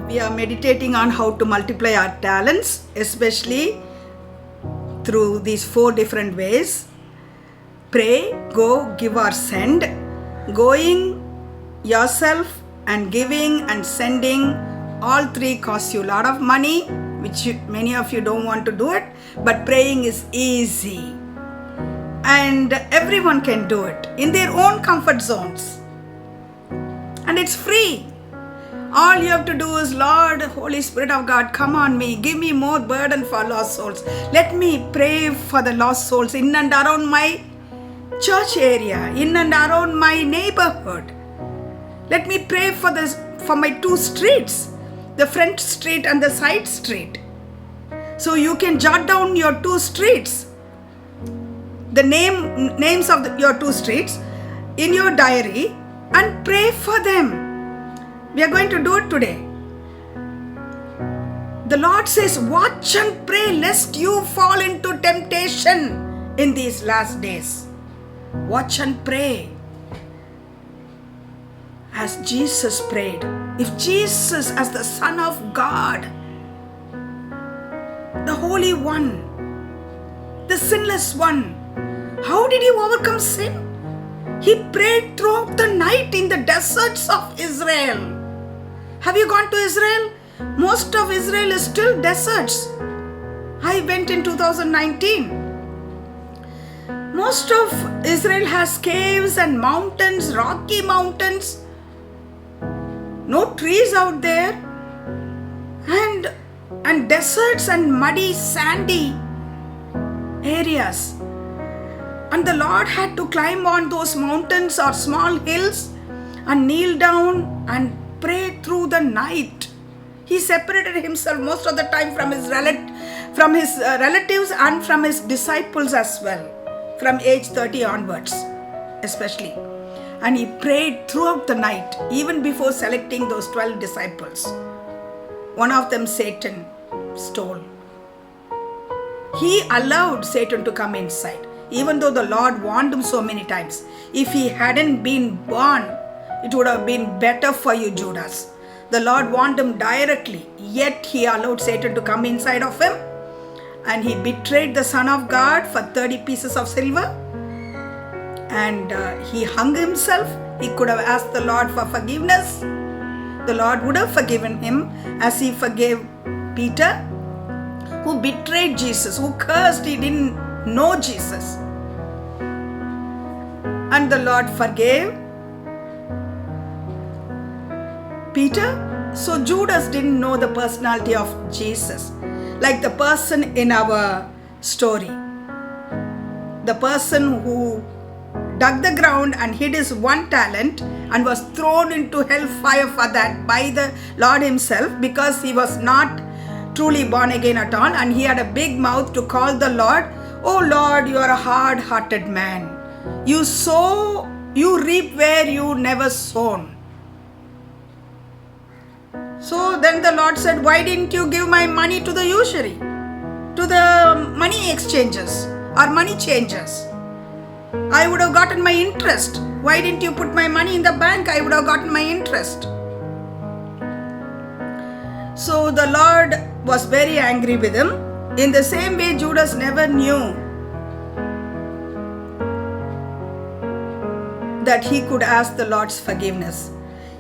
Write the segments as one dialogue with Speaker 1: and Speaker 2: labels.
Speaker 1: we are meditating on how to multiply our talents, especially through these 4 different ways: pray, go, give or send. Going yourself and giving and sending, all 3 cost you a lot of money, which many of you don't want to do it, but praying is easy and everyone can do it in their own comfort zones, and it's free. All you have to do is, Lord, Holy Spirit of God, come on me, give me more burden for lost souls. Let me pray for the lost souls in and around my church area, in and around my neighborhood. Let me pray for my 2 streets, the front street and the side street. So you can jot down your 2 streets, the names of your 2 streets in your diary, and pray for them. We are going to do it today. The Lord says, watch and pray lest you fall into temptation in these last days. Watch and pray as Jesus prayed. If Jesus, as the Son of God, the Holy One, the sinless one, how did he overcome sin? He prayed throughout the night in the deserts of Israel. Have you gone to Israel? Most of Israel is still deserts. I went in 2019. Most of Israel has caves and mountains, rocky mountains, no trees out there, and deserts and muddy, sandy areas. And the Lord had to climb on those mountains or small hills and kneel down and pray through the night. He separated himself most of the time from his relatives and from his disciples as well, from age 30 onwards especially. And he prayed throughout the night, even before selecting those 12 disciples. One of them Satan stole. He allowed Satan to come inside, even though the Lord warned him so many times. If he hadn't been born, it would have been better for you, Judas. The Lord warned him directly, yet he allowed Satan to come inside of him, and he betrayed the Son of God for 30 pieces of silver, and he hung himself. He could have asked the Lord for forgiveness. The Lord would have forgiven him as he forgave Peter, who betrayed Jesus, who cursed. He didn't know Jesus. And the Lord forgave Peter. So Judas didn't know the personality of Jesus, like the person in our story, the person who dug the ground and hid his 1 talent and was thrown into hellfire for that by the Lord himself, because he was not truly born again at all, and he had a big mouth to call the Lord, "Oh Lord, you are a hard-hearted man. You sow, you reap where you never sown." So then the Lord said, "Why didn't you give my money to the usury, to the money exchanges or money changers? I would have gotten my interest. Why didn't you put my money in the bank? I would have gotten my interest." So the Lord was very angry with him. In the same way, Judas never knew that he could ask the Lord's forgiveness.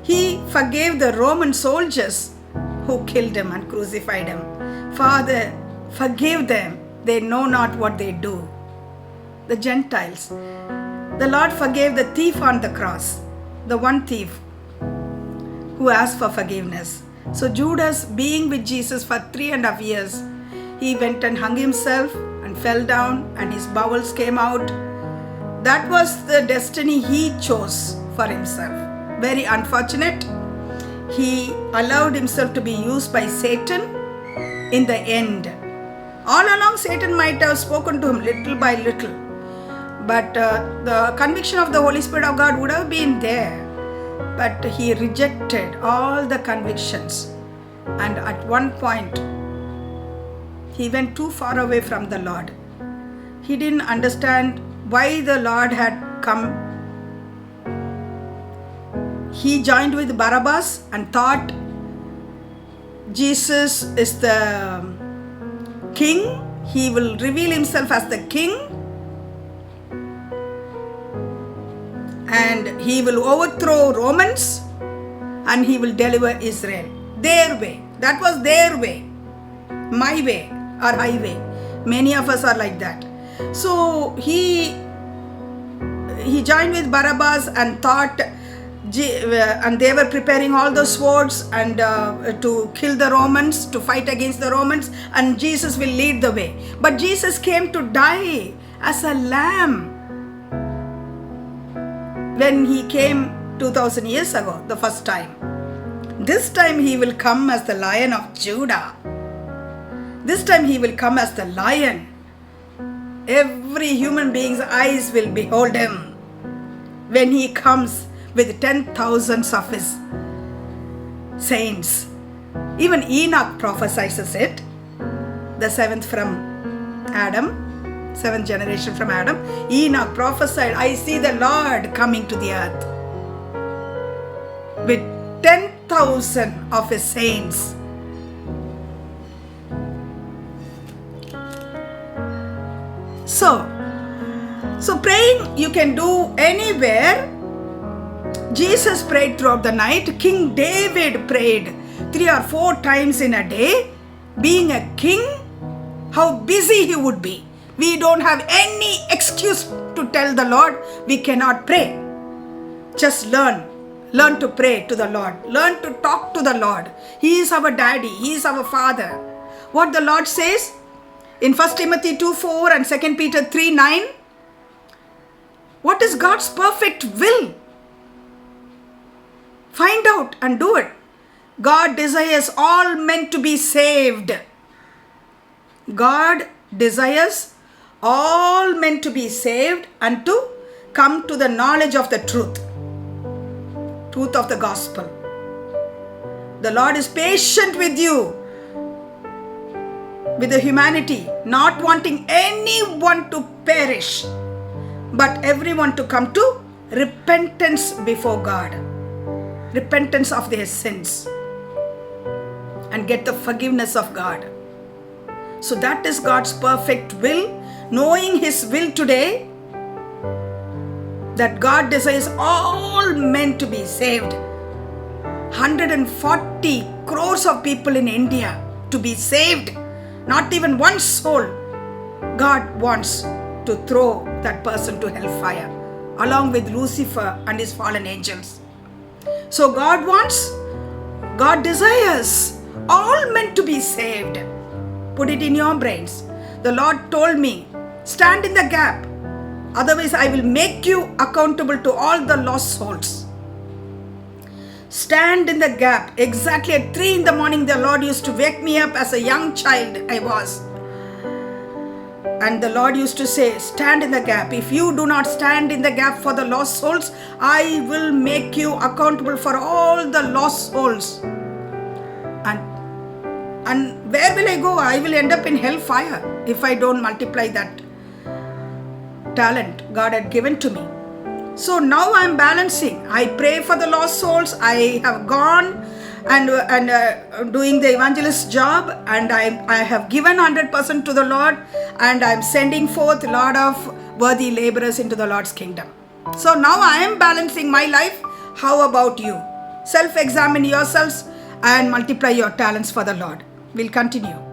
Speaker 1: He forgave the Roman soldiers who killed him and crucified him. "Father, forgive them. They know not what they do." The Gentiles. The Lord forgave the thief on the cross, the one thief who asked for forgiveness. So Judas, being with Jesus for 3.5 years, he went and hung himself and fell down, and his bowels came out. That was the destiny he chose for himself. Very unfortunate. He allowed himself to be used by Satan in the end. All along, Satan might have spoken to him little by little, but the conviction of the Holy Spirit of God would have been there. But he rejected all the convictions, and at one point, he went too far away from the Lord. He didn't understand why the Lord had come. He joined with Barabbas and thought Jesus is the king. He will reveal himself as the king, and he will overthrow Romans, and he will deliver Israel. Their way. That was their way. My way or highway. Many of us are like that. So he joined with Barabbas and thought, and they were preparing all the swords and to kill the Romans, to fight against the Romans, and Jesus will lead the way. But Jesus came to die as a lamb when he came 2000 years ago, the first time. This time he will come as the Lion of Judah. This time he will come as the lion. Every human being's eyes will behold him when he comes with 10,000s of his saints. Even Enoch prophesies it, the seventh generation from Adam. Enoch prophesied, I see the Lord coming to the earth with 10,000 of his saints. So praying you can do anywhere. Jesus prayed throughout the night. King David prayed 3 or 4 times in a day. Being a king, how busy he would be. We don't have any excuse to tell the Lord we cannot pray. Just learn to pray to the Lord. Learn to talk to the Lord. He is our daddy. He is our father. What the Lord says in 1 Timothy 2:4 and 2 Peter 3:9. What is God's perfect will? Find out and do it. God desires all men to be saved. God desires all men to be saved and to come to the knowledge of the truth of the gospel. The Lord is patient with you, with the humanity, not wanting anyone to perish, but everyone to come to repentance before God. Repentance of their sins and get the forgiveness of God. So that is God's perfect will. Knowing his will today, that God desires all men to be saved. 140 crores of people in India to be saved. Not even one soul. God wants to throw that person to hellfire along with Lucifer and his fallen angels. So God desires all men to be saved. Put it in your brains. The Lord told me, stand in the gap. Otherwise, I will make you accountable to all the lost souls. Stand in the gap. Exactly at 3 in the morning, the Lord used to wake me up as a young child I was. And the Lord used to say, stand in the gap. If you do not stand in the gap for the lost souls, I will make you accountable for all the lost souls. And where will I go? I will end up in hellfire if I don't multiply that talent God had given to me. So now I am balancing. I pray for the lost souls. I have gone and doing the evangelist job, and I have given 100% to the Lord, and I am sending forth a lot of worthy laborers into the Lord's kingdom. So now I am balancing my life. How about you? Self-examine yourselves and multiply your talents for the Lord. We'll continue.